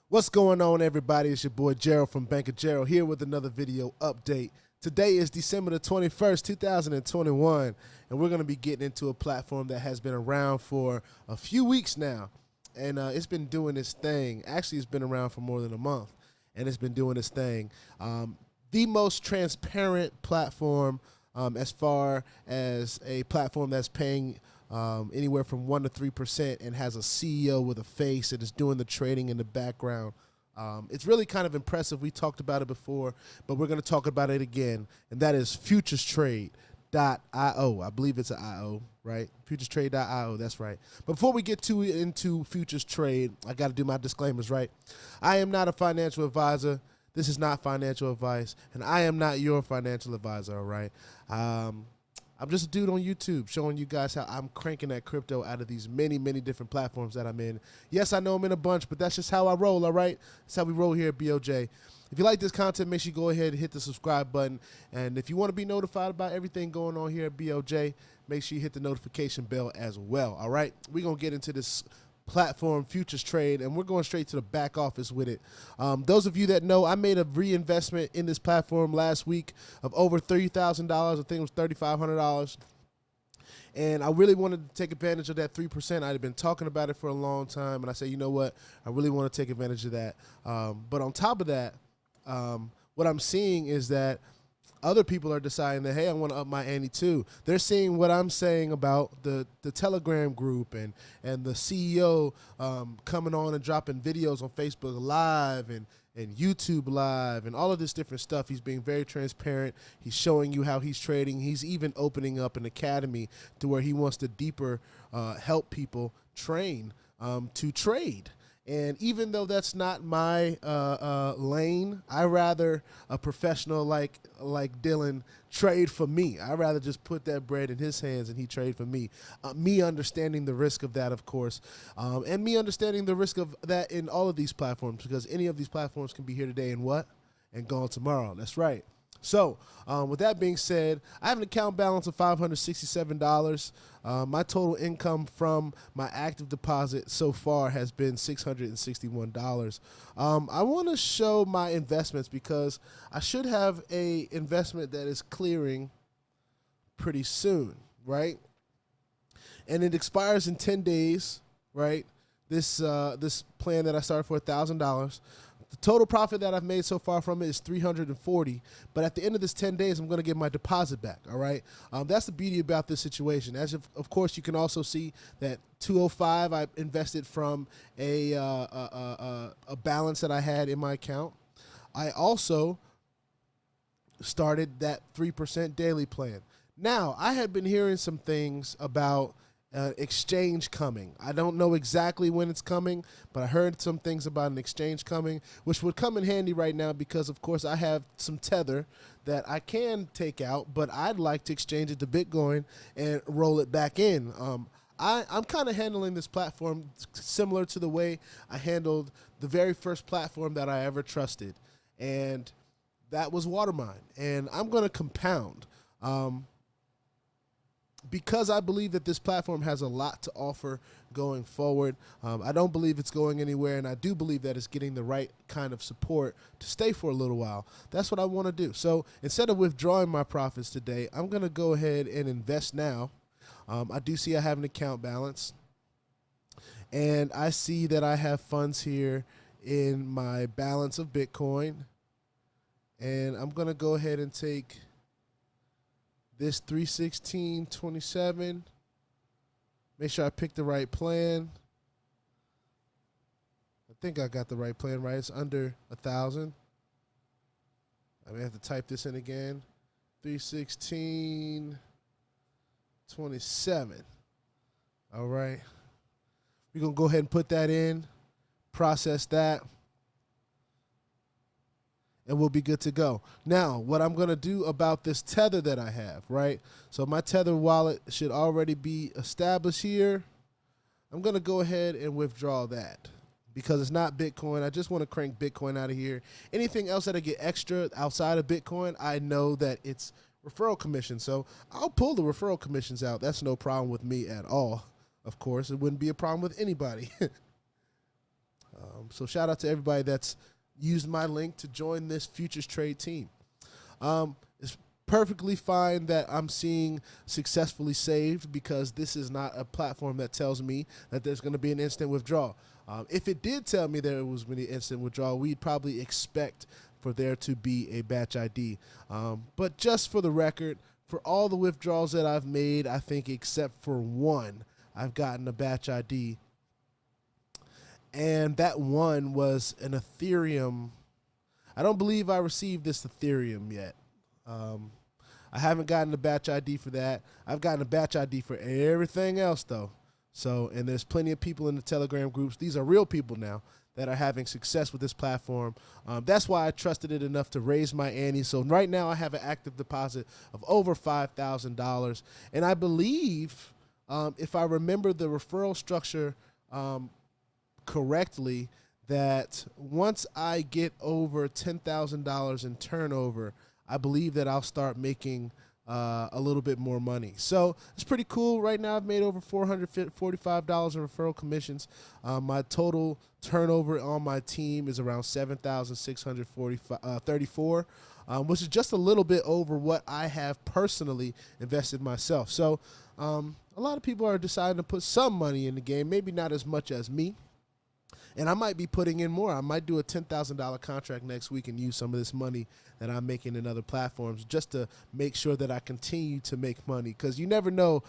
What's going on, everybody? It's your boy Gerald from Bank of Gerald here with another video update. Today is December the 21st, 2021, and we're going to be getting into a platform that has been around for a few weeks now, and it's been doing its thing. Actually, it's been around for more than a month, and it's been doing its thing. The most transparent platform as far as a platform that's paying anywhere from 1% to 3% and has a CEO with a face and is doing the trading in the background. It's really kind of impressive. We talked about it before, but we're going to talk about it again, and that is Futurestrade.io. I believe it's an IO, right? Futurestrade.io, that's right. But before we get into Futurestrade, I got to do my disclaimers, right? I am not a financial advisor. This is not financial advice, and I am not your financial advisor, all right? I'm just a dude on YouTube showing you guys how I'm cranking that crypto out of these many, many different platforms that I'm in. Yes, I know I'm in a bunch, but that's just how I roll, all right? That's how we roll here at BOJ. If you like this content, make sure you go ahead and hit the subscribe button. And if you want to be notified about everything going on here at BOJ, make sure you hit the notification bell as well, all right? We're going to get into this platform, Futurestrade, and we're going straight to the back office with it. Those of you that know, I made a reinvestment in this platform last week of over $30,000. I think it was $3,500. And I really wanted to take advantage of that 3%. I had been talking about it for a long time, and I said, you know what? I really want to take advantage of that. But on top of that, what I'm seeing is that other people are deciding that, hey, I want to up my ante too. They're seeing what I'm saying about the Telegram group and the CEO coming on and dropping videos on Facebook Live and YouTube Live and all of this different stuff. He's being very transparent. He's showing you how he's trading. He's even opening up an academy to where he wants to deeper help people train to trade. And even though that's not my lane, I rather a professional like Dylan trade for me. I rather just put that bread in his hands and he trade for me. Me understanding the risk of that, of course, and me understanding the risk of that in all of these platforms, because any of these platforms can be here today and what? And gone tomorrow. That's right. So with that being said, I have an account balance of $567. My total income from my active deposit so far has been $661. I want to show my investments because I should have a investment that is clearing pretty soon, right? And it expires in 10 days, right? This plan that I started for $1,000. The total profit that I've made so far from it is $340, but at the end of this 10 days, I'm going to get my deposit back, all right? That's the beauty about this situation. As of course, you can also see that $205 I invested from a balance that I had in my account. I also started that 3% daily plan. Now, I had been hearing some things about exchange coming. I don't know exactly when it's coming, but I heard some things about an exchange coming, which would come in handy right now because, of course, I have some Tether that I can take out, but I'd like to exchange it to Bitcoin and roll it back in. I'm kind of handling this platform similar to the way I handled the very first platform that I ever trusted, and that was Watermine, and I'm going to compound. Because I believe that this platform has a lot to offer going forward. I don't believe it's going anywhere, and I do believe that it's getting the right kind of support to stay for a little while. That's what I want to do. So instead of withdrawing my profits today, I'm going to go ahead and invest now. I do see I have an account balance, and I see that I have funds here in my balance of Bitcoin, and I'm going to go ahead and take this 316.27. Make sure I pick the right plan. I think I got the right plan, right? It's under 1,000. I may have to type this in again. 316.27. All right. We're going to go ahead and put that in, process that, and we'll be good to go. Now, what I'm going to do about this Tether that I have, right? So my Tether wallet should already be established here. I'm going to go ahead and withdraw that because it's not Bitcoin. I just want to crank Bitcoin out of here. Anything else that I get extra outside of Bitcoin, I know that it's referral commission. So I'll pull the referral commissions out. That's no problem with me at all. Of course, it wouldn't be a problem with anybody. So shout out to everybody that's used my link to join this Futurestrade team. It's perfectly fine that I'm seeing successfully saved, because this is not a platform that tells me that there's going to be an instant withdrawal. If it did tell me there was going to be an instant withdrawal, we'd probably expect for there to be a batch ID. But just for the record, for all the withdrawals that I've made, I think except for one, I've gotten a batch ID. And that one was an Ethereum. I don't believe I received this Ethereum yet. I haven't gotten a batch ID for that. I've gotten a batch ID for everything else, though. So, and there's plenty of people in the Telegram groups. These are real people now that are having success with this platform. That's why I trusted it enough to raise my ante. So right now I have an active deposit of over $5,000. And I believe, if I remember the referral structure correctly, that once I get over $10,000 in turnover, I believe that I'll start making a little bit more money. So it's pretty cool. Right now I've made over $445 in referral commissions. My total turnover on my team is around $7,634, which is just a little bit over what I have personally invested myself. So a lot of people are deciding to put some money in the game, maybe not as much as me. And I might be putting in more. I might do a $10,000 contract next week and use some of this money that I'm making in other platforms just to make sure that I continue to make money, because you never know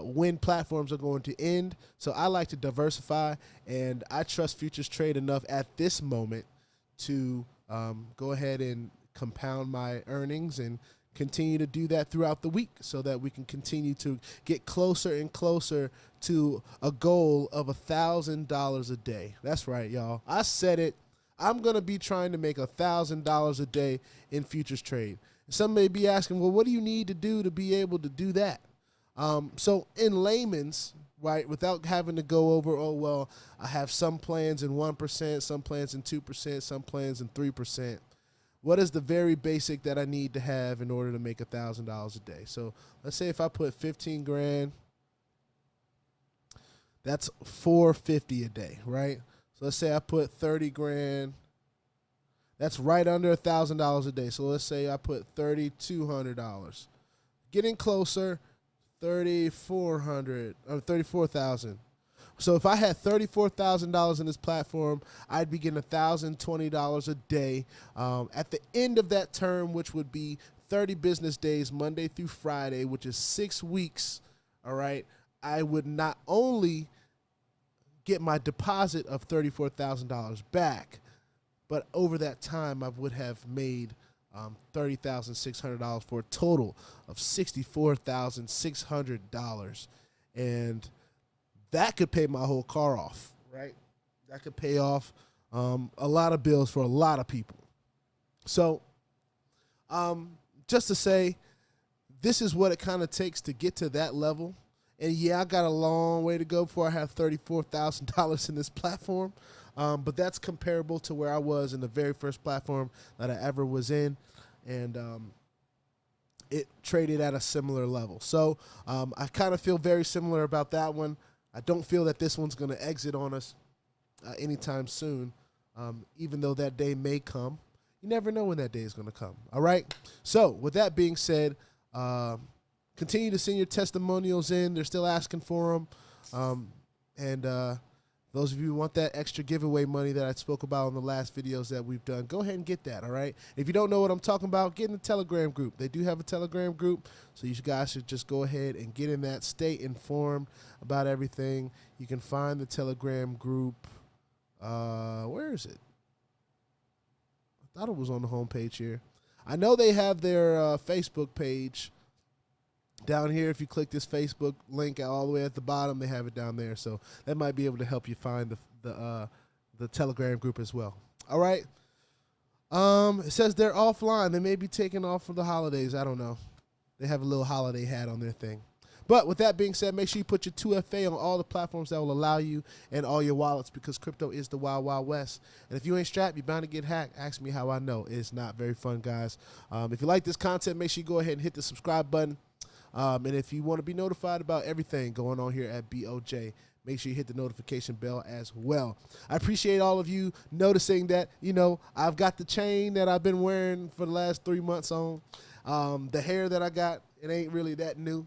when platforms are going to end. So I like to diversify, and I trust Futurestrade enough at this moment to go ahead and compound my earnings and continue to do that throughout the week, so that we can continue to get closer and closer to a goal of $1,000 a day. That's right, y'all. I said it. I'm going to be trying to make $1,000 a day in Futurestrade. Some may be asking, well, what do you need to do to be able to do that? So in layman's, right, without having to go over, oh, well, I have some plans in 1%, some plans in 2%, some plans in 3%. What is the very basic that I need to have in order to make $1,000 a day? So let's say if I put 15 grand, that's $450 a day, right? So let's say I put 30 grand, that's right under $1,000 a day. So let's say I put $3,200. Getting closer, 3,400 or 34,000. So if I had $34,000 in this platform, I'd be getting $1,020 a day. At the end of that term, which would be 30 business days, Monday through Friday, which is 6 weeks, all right, I would not only get my deposit of $34,000 back, but over that time, I would have made $30,600 for a total of $64,600. And that could pay my whole car off, right? That could pay off a lot of bills for a lot of people. So just to say, this is what it kind of takes to get to that level. And yeah, I got a long way to go before I have $34,000 in this platform. But that's comparable to where I was in the very first platform that I ever was in. And it traded at a similar level. So I kind of feel very similar about that one. I don't feel that this one's going to exit on us anytime soon, even though that day may come. You never know when that day is going to come. All right? So with that being said, continue to send your testimonials in. They're still asking for them. Those of you who want that extra giveaway money that I spoke about in the last videos that we've done, go ahead and get that, all right? If you don't know what I'm talking about, get in the Telegram group. They do have a Telegram group, so you guys should just go ahead and get in that. Stay informed about everything. You can find the Telegram group. Where is it? I thought it was on the homepage here. I know they have their Facebook page down here. If you click this Facebook link all the way at the bottom, they have it down there. So that might be able to help you find the Telegram group as well. All right. It says they're offline. They may be taking off for the holidays. I don't know. They have a little holiday hat on their thing. But with that being said, make sure you put your 2FA on all the platforms that will allow you and all your wallets, because crypto is the wild, wild west. And if you ain't strapped, you're bound to get hacked. Ask me how I know. It's not very fun, guys. If you like this content, make sure you go ahead and hit the subscribe button. And if you want to be notified about everything going on here at BOJ, make sure you hit the notification bell as well. I appreciate all of you noticing that, you know, I've got the chain that I've been wearing for the last 3 months on. The hair that I got, it ain't really that new.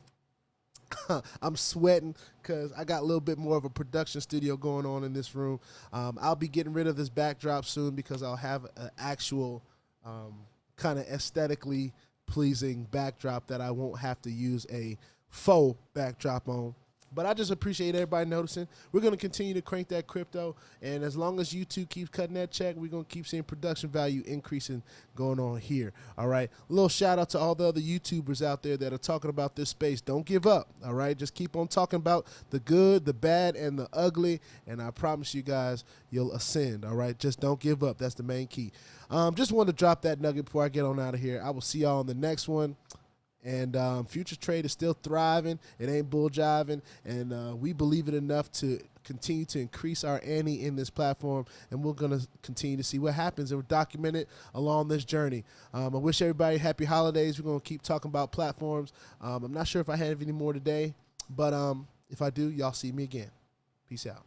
I'm sweating because I got a little bit more of a production studio going on in this room. I'll be getting rid of this backdrop soon because I'll have an actual kind of aesthetically pleasing backdrop that I won't have to use a faux backdrop on. But I just appreciate everybody noticing. We're going to continue to crank that crypto, and as long as YouTube keeps cutting that check, we're going to keep seeing production value increasing going on here, all right? A little shout-out to all the other YouTubers out there that are talking about this space. Don't give up, all right? Just keep on talking about the good, the bad, and the ugly, and I promise you guys you'll ascend, all right? Just don't give up. That's the main key. Just wanted to drop that nugget before I get on out of here. I will see y'all on the next one. And Futurestrade is still thriving. It ain't bull jiving. And we believe it enough to continue to increase our ante in this platform. And we're going to continue to see what happens. And we're documented along this journey. I wish everybody happy holidays. We're going to keep talking about platforms. I'm not sure if I have any more today. But if I do, y'all see me again. Peace out.